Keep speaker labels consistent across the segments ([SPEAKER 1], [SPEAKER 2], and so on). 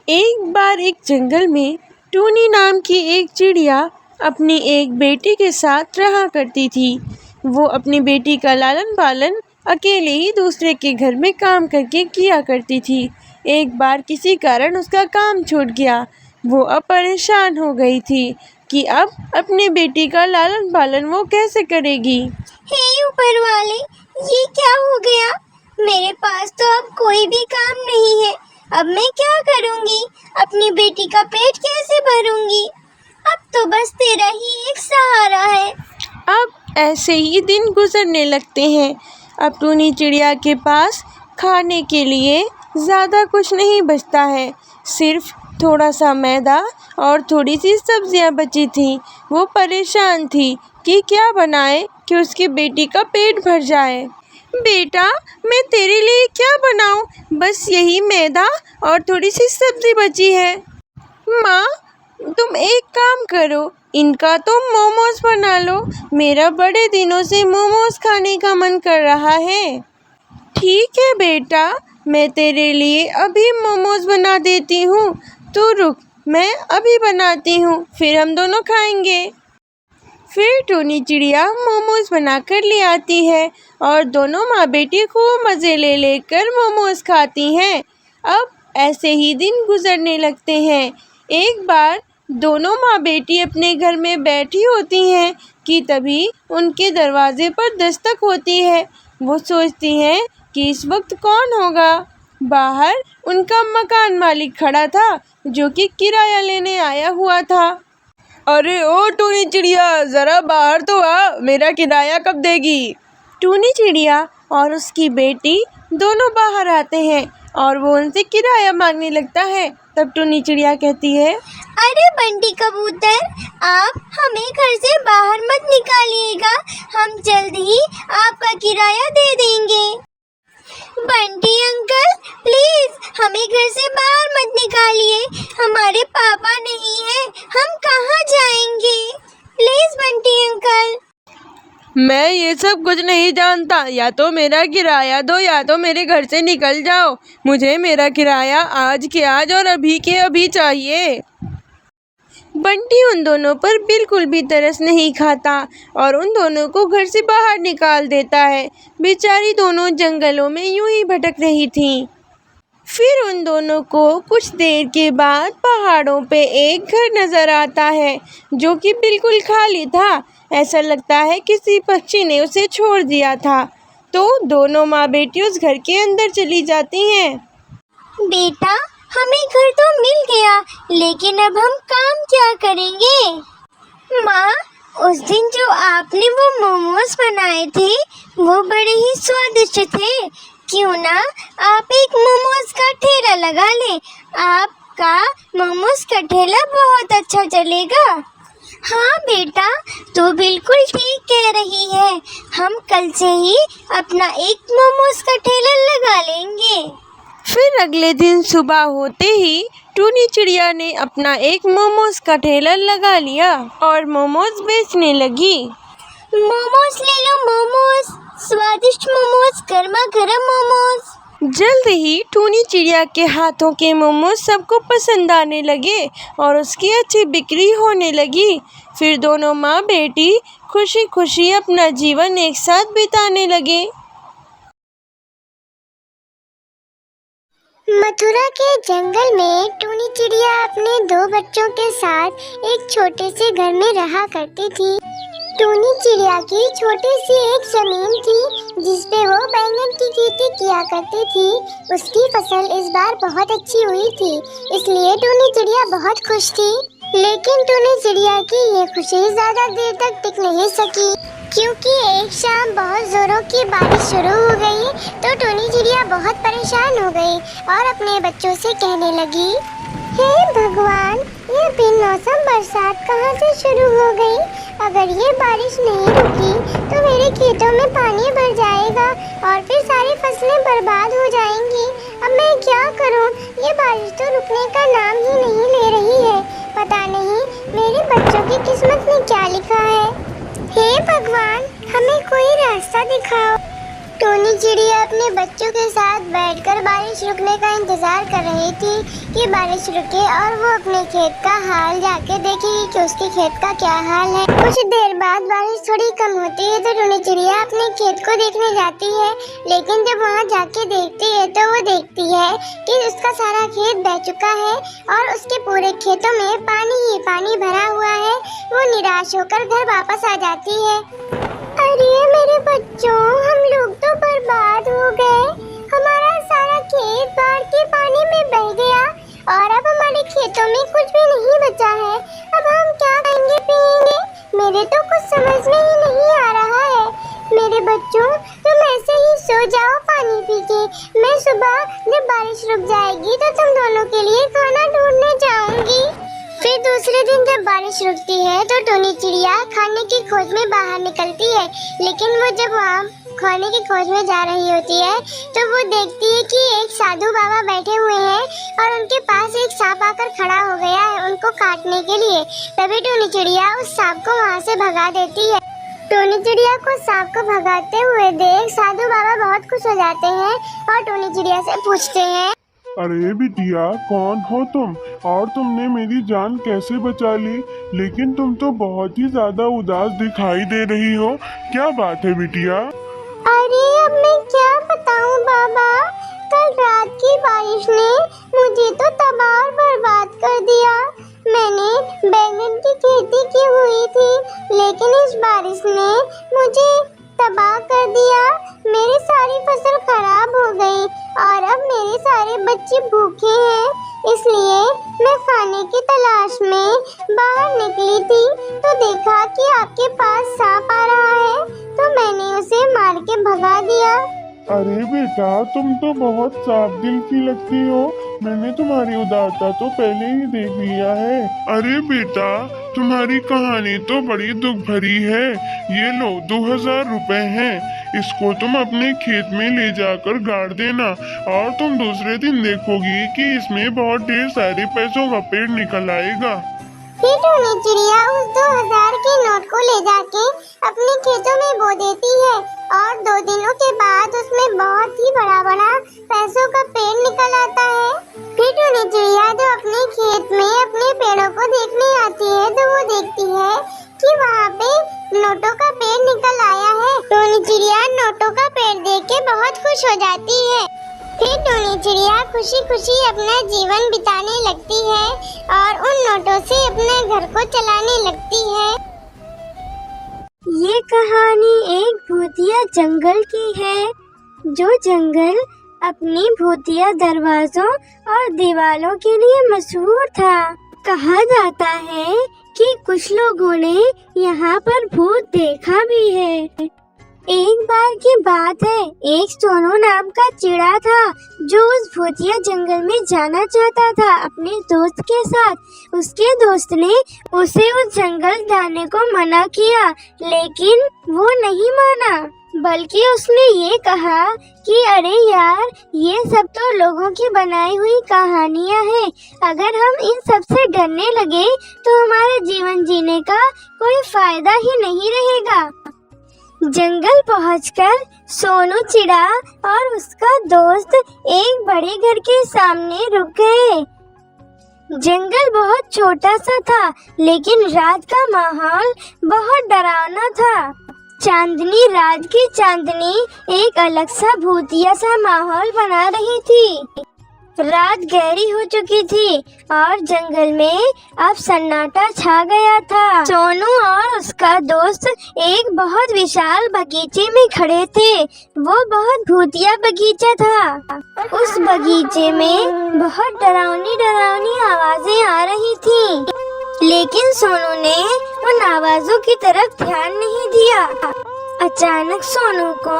[SPEAKER 1] एक बार एक जंगल में टूनी नाम की एक चिड़िया अपनी एक बेटी के साथ रहा करती थी। वो अपनी बेटी का लालन पालन अकेले ही दूसरे के घर में काम करके किया करती थी। एक बार किसी कारण उसका काम छूट गया। वो अब परेशान हो गई थी कि अब अपनी बेटी का लालन पालन वो कैसे करेगी।
[SPEAKER 2] हे ऊपर वाले, ये क्या हो गया? मेरे पास तो अब कोई भी काम नहीं है। अब मैं क्या करूँगी? अपनी बेटी का पेट कैसे भरूँगी? अब तो बस तेरा ही एक सहारा है।
[SPEAKER 1] अब ऐसे ही दिन गुजरने लगते हैं। अब टूनी चिड़िया के पास खाने के लिए ज़्यादा कुछ नहीं बचता है। सिर्फ थोड़ा सा मैदा और थोड़ी सी सब्जियां बची थीं। वो परेशान थी कि क्या बनाए कि उसकी बेटी का पेट भर जाए। बेटा, मैं तेरे लिए क्या बनाऊं? बस यही मैदा और थोड़ी सी सब्जी बची है। माँ, तुम एक काम करो, इनका तुम मोमोज बना लो। मेरा बड़े दिनों से मोमोज खाने का मन कर रहा है। ठीक है बेटा, मैं तेरे लिए अभी मोमोज बना देती हूँ। तू रुक, मैं अभी बनाती हूँ, फिर हम दोनों खाएंगे। फिर टूनी चिड़िया मोमोज बनाकर ले आती है और दोनों माँ बेटी खूब मज़े ले लेकर मोमोज खाती हैं। अब ऐसे ही दिन गुजरने लगते हैं। एक बार दोनों माँ बेटी अपने घर में बैठी होती हैं कि तभी उनके दरवाजे पर दस्तक होती है। वो सोचती हैं कि इस वक्त कौन होगा। बाहर उनका मकान मालिक खड़ा था, जो कि किराया लेने आया हुआ था। अरे ओ टूनी चिड़िया, ज़रा बाहर तो आ, मेरा किराया कब देगी? टूनी चिड़िया और उसकी बेटी दोनों बाहर आते हैं और वो उनसे किराया मांगने लगता है। तब टूनी चिड़िया कहती है,
[SPEAKER 2] अरे बंटी कबूतर, आप हमें घर से बाहर मत निकालिएगा। हम जल्द ही आपका किराया दे देंगे। बंटी अंकल, प्लीज हमें घर से बाहर मत निकालिए। हमारे पापा नहीं है, हम कहाँ जाएंगे? Please Bunty uncle.
[SPEAKER 1] मैं ये सब कुछ नहीं जानता। या तो मेरा किराया दो या तो मेरे घर से निकल जाओ। मुझे मेरा किराया आज के आज और अभी के अभी चाहिए। बंटी उन दोनों पर बिल्कुल भी तरस नहीं खाता और उन दोनों को घर से बाहर निकाल देता है। बेचारी दोनों जंगलों में यूं ही भटक रही थीं। फिर उन दोनों को कुछ देर के बाद पहाड़ों पे एक घर नज़र आता है, जो कि बिल्कुल खाली था। ऐसा लगता है किसी पक्षी ने उसे छोड़ दिया था। तो दोनों माँ बेटी उस घर के अंदर चली जाती हैं।
[SPEAKER 2] बेटा, हमें घर तो मिल गया, लेकिन अब हम काम क्या करेंगे? माँ, उस दिन जो आपने वो मोमोज बनाए थे, वो बड़े ही स्वादिष्ट थे। क्यों ना आप एक मोमोज का ठेला लगा लें? आपका मोमोज का ठेला बहुत अच्छा चलेगा। हाँ बेटा, तू बिल्कुल ठीक कह रही है। हम कल से ही अपना एक मोमोज का ठेला लगा लेंगे।
[SPEAKER 1] फिर अगले दिन सुबह होते ही टूनी चिड़िया ने अपना एक मोमोज का ठेला लगा लिया और मोमोज बेचने लगी।
[SPEAKER 2] मोमोज ले लो, मोमोज, स्वादिष्ट मोमोज, गर्मा गर्म मोमोज।
[SPEAKER 1] जल्द ही टूनी चिड़िया के हाथों के मोमोज सबको पसंद आने लगे और उसकी अच्छी बिक्री होने लगी। फिर दोनों माँ बेटी खुशी खुशी अपना जीवन एक साथ बिताने लगे।
[SPEAKER 3] मथुरा के जंगल में टूनी चिड़िया अपने 2 बच्चों के साथ एक छोटे से घर में रहा करती थी। टूनी चिड़िया की छोटी सी एक जमीन थी, जिसपे वो बैंगन की खेती किया करती थी। उसकी फसल इस बार बहुत अच्छी हुई थी, इसलिए टूनी चिड़िया बहुत खुश थी। लेकिन टूनी चिड़िया की ये खुशी ज्यादा देर तक टिक नहीं सकी, क्योंकि एक शाम बहुत जोरों की बारिश शुरू हो गई। तो टूनी चिड़िया बहुत परेशान हो गई और अपने बच्चों से कहने लगी, हे भगवान, ये बेमौसम बरसात कहाँ से शुरू हो गई? अगर ये बारिश नहीं रुकी तो मेरे खेतों में पानी भर जाएगा और फिर सारी फसलें बर्बाद हो जाएंगी। अब मैं क्या करूं? ये बारिश तो रुकने का नाम ही नहीं ले रही है। पता नहीं मेरे बच्चों की किस्मत में क्या लिखा है। हे भगवान, हमें कोई रास्ता दिखाओ। टोनी चिड़िया अपने बच्चों के साथ बैठकर बारिश रुकने का इंतजार कर रही थी कि बारिश रुके और वो अपने खेत का हाल जाके देखेगी कि उसके खेत का क्या हाल है। कुछ देर बाद बारिश थोड़ी कम होती है तो टोनी चिड़िया अपने खेत को देखने जाती है, लेकिन जब वहाँ जाके देखती है तो वो देखती है कि उसका सारा खेत बह चुका है और उसके पूरे खेतों में पानी ही पानी भरा हुआ है। वो निराश होकर घर वापस आ जाती है। अरे मेरे बच्चों, हम लोग तो बर्बाद हो गए। हमारा सारा खेत बाढ़ के पानी में बह गया और अब हमारे खेतों में कुछ भी नहीं बचा है। अब हम क्या खाएंगे पिएंगे? मेरे तो कुछ समझ में ही नहीं आ रहा है। मेरे बच्चों, तुम ऐसे ही सो जाओ पानी पी के। मैं सुबह जब बारिश रुक जाएगी तो तुम दोनों के लिए खाना ढूंढने जाऊंगी। फिर दूसरे दिन जब बारिश रुकती है तो टोनी चिड़िया खाने की खोज में बाहर निकलती है, लेकिन वो जब वहाँ खाने की खोज में जा रही होती है तो वो देखती है कि एक साधु बाबा बैठे हुए हैं और उनके पास एक सांप आकर खड़ा हो गया है उनको काटने के लिए। तभी टोनी चिड़िया उस सांप को वहाँ से भगा देती है। टोनी चिड़िया को सांप को भगाते हुए देख साधु बाबा बहुत खुश हो जाते हैं और टोनी चिड़िया से पूछते हैं,
[SPEAKER 4] अरे बिटिया, कौन हो तुम और तुमने मेरी जान कैसे बचा ली? लेकिन तुम तो बहुत ही ज्यादा उदास दिखाई दे रही हो, क्या बात है बिटिया?
[SPEAKER 3] अरे अब मैं क्या बताऊं बाबा, कल रात की बारिश ने मुझे तो तबाह और बर्बाद कर दिया। मैंने बैंगन की खेती की हुई थी, लेकिन इस बारिश ने मुझे तबाह कर दिया। मेरी सारी फसल खराब हो गई और अब मेरे सारे बच्चे भूखे हैं। इसलिए मैं खाने की तलाश में बाहर निकली थी तो देखा कि आपके पास सांप आ रहा है, तो मैंने उसे मार के भगा दिया।
[SPEAKER 4] अरे बेटा, तुम तो बहुत साफ दिल की लगती हो। मैंने तुम्हारी उदारता तो पहले ही देख लिया है। अरे बेटा, तुम्हारी कहानी तो बड़ी दुख भरी है। ये लो 2000 रुपए हैं, इसको तुम अपने खेत में ले जाकर गाड़ देना और तुम दूसरे दिन देखोगी कि इसमें बहुत ढेर सारे पैसों का पेड़ निकल आएगा।
[SPEAKER 3] फिर टोनी चिड़िया उस 2000 के नोट को ले जाके अपने खेतों में बो देती है और 2 दिनों के बाद उसमें बहुत ही बड़ा बड़ा पैसों का पेड़ निकल आता है। फिर टोनी चिड़िया जो अपने खेत में अपने पेड़ों को देखने आती है तो वो देखती है कि वहाँ पे नोटों का पेड़ निकल आया है। टोनी चिड़िया नोटों का पेड़ देख के बहुत खुश हो जाती है। फिर टोनी चिड़िया खुशी खुशी अपना जीवन बिताने लगती है और उन नोटों से अपने घर को चलाने लगती है।
[SPEAKER 2] ये कहानी एक भूतिया जंगल की है। जो जंगल अपनी भूतिया दरवाजों और दीवारों के लिए मशहूर था। कहा जाता है कि कुछ लोगों ने यहाँ पर भूत देखा भी है। एक बार की बात है, एक सोनू नाम का चिड़ा था जो उस भूतिया जंगल में जाना चाहता था अपने दोस्त के साथ। उसके दोस्त ने उसे उस जंगल जाने को मना किया, लेकिन वो नहीं माना, बल्कि उसने ये कहा कि अरे यार, ये सब तो लोगों की बनाई हुई कहानियाँ हैं। अगर हम इन सब से डरने लगे तो हमारे जीवन जीने का कोई फायदा ही नहीं रहेगा। जंगल पहुंचकर सोनू चिड़ा और उसका दोस्त एक बड़े घर के सामने रुक गए। जंगल बहुत छोटा सा था, लेकिन रात का माहौल बहुत डरावना था। चांदनी, रात की चांदनी एक अलग सा भूतिया सा माहौल बना रही थी। रात गहरी हो चुकी थी और जंगल में अब सन्नाटा छा गया था। सोनू और उसका दोस्त एक बहुत विशाल बगीचे में खड़े थे। वो बहुत भूतिया बगीचा था। उस बगीचे में बहुत डरावनी डरावनी आवाजें आ रही थी, लेकिन सोनू ने उन आवाजों की तरफ ध्यान नहीं दिया। अचानक सोनू को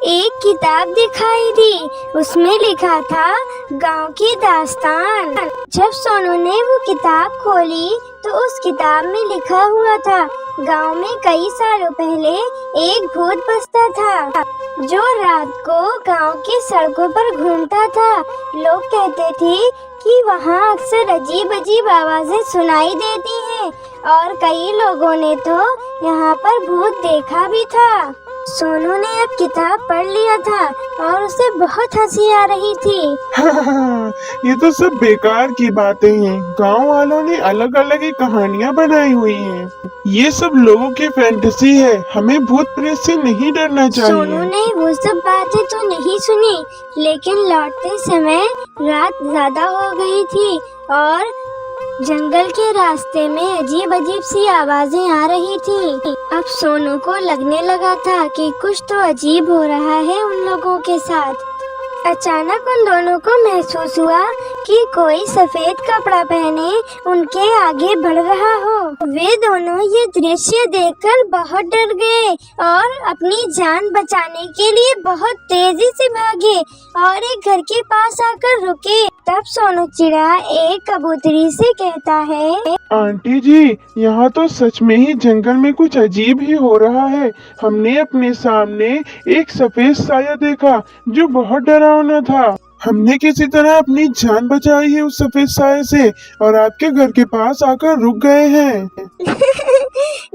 [SPEAKER 2] एक किताब दिखाई दी। उसमें लिखा था गांव की दास्तान। जब सोनू ने वो किताब खोली तो उस किताब में लिखा हुआ था, गांव में कई सालों पहले एक भूत बसता था जो रात को गांव की सड़कों पर घूमता था। लोग कहते थे कि वहाँ अक्सर अजीब अजीब आवाजें सुनाई देती हैं और कई लोगों ने तो यहाँ पर भूत देखा भी था। सोनू ने अब किताब पढ़ लिया था और उसे बहुत हंसी आ रही थी।
[SPEAKER 4] ये तो सब बेकार की बातें हैं। गांव वालों ने अलग अलग ही कहानियां बनाई हुई हैं। ये सब लोगों की फैंटेसी है। हमें भूत प्रेत से नहीं डरना
[SPEAKER 2] सोनू
[SPEAKER 4] चाहिए।
[SPEAKER 2] ने वो सब बातें तो नहीं सुनी, लेकिन लौटते समय रात ज्यादा हो गई थी और जंगल के रास्ते में अजीब अजीब सी आवाजें आ रही थी। अब सोनू को लगने लगा था कि कुछ तो अजीब हो रहा है उन लोगों के साथ। अचानक उन दोनों को महसूस हुआ कि कोई सफेद कपड़ा पहने उनके आगे बढ़ रहा हो। वे दोनों ये दृश्य देखकर बहुत डर गए और अपनी जान बचाने के लिए बहुत तेजी से भागे और एक घर के पास आकर रुके। तब सोनू चिड़ा एक कबूतरी से कहता है,
[SPEAKER 4] आंटी जी, यहाँ तो सच में ही जंगल में कुछ अजीब ही हो रहा है। हमने अपने सामने एक सफेद साया देखा जो बहुत डरावना था। हमने किसी तरह अपनी जान बचाई है उस सफेद साये से और आपके घर के पास आकर रुक गए हैं।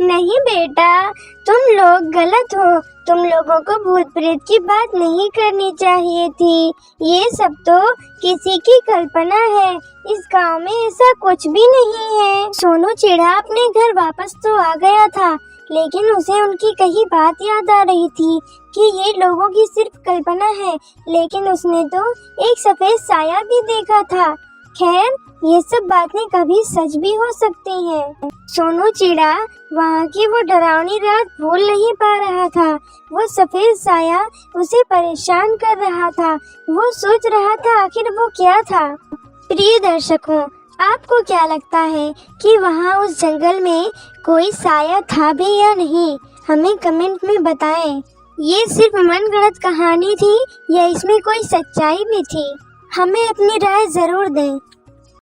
[SPEAKER 2] नहीं बेटा, तुम लोग गलत हो। तुम लोगों को भूत प्रेत की बात नहीं करनी चाहिए थी। ये सब तो किसी की कल्पना है। इस गांव में ऐसा कुछ भी नहीं है। सोनू चिड़ा अपने घर वापस तो आ गया था, लेकिन उसे उनकी कही बात याद आ रही थी कि ये लोगों की सिर्फ कल्पना है। लेकिन उसने तो एक सफेद साया भी देखा था। खैर, ये सब बातें कभी सच भी हो सकती हैं। सोनू चिड़ा वहाँ की वो डरावनी रात भूल नहीं पा रहा था। वो सफेद साया उसे परेशान कर रहा था। वो सोच रहा था आखिर वो क्या था। प्रिय दर्शकों, आपको क्या लगता है कि वहाँ उस जंगल में कोई साया था भी या नहीं? हमें कमेंट में बताएं। ये सिर्फ मनगढ़ंत कहानी थी या इसमें कोई सच्चाई भी थी? हमें अपनी राय जरूर दें।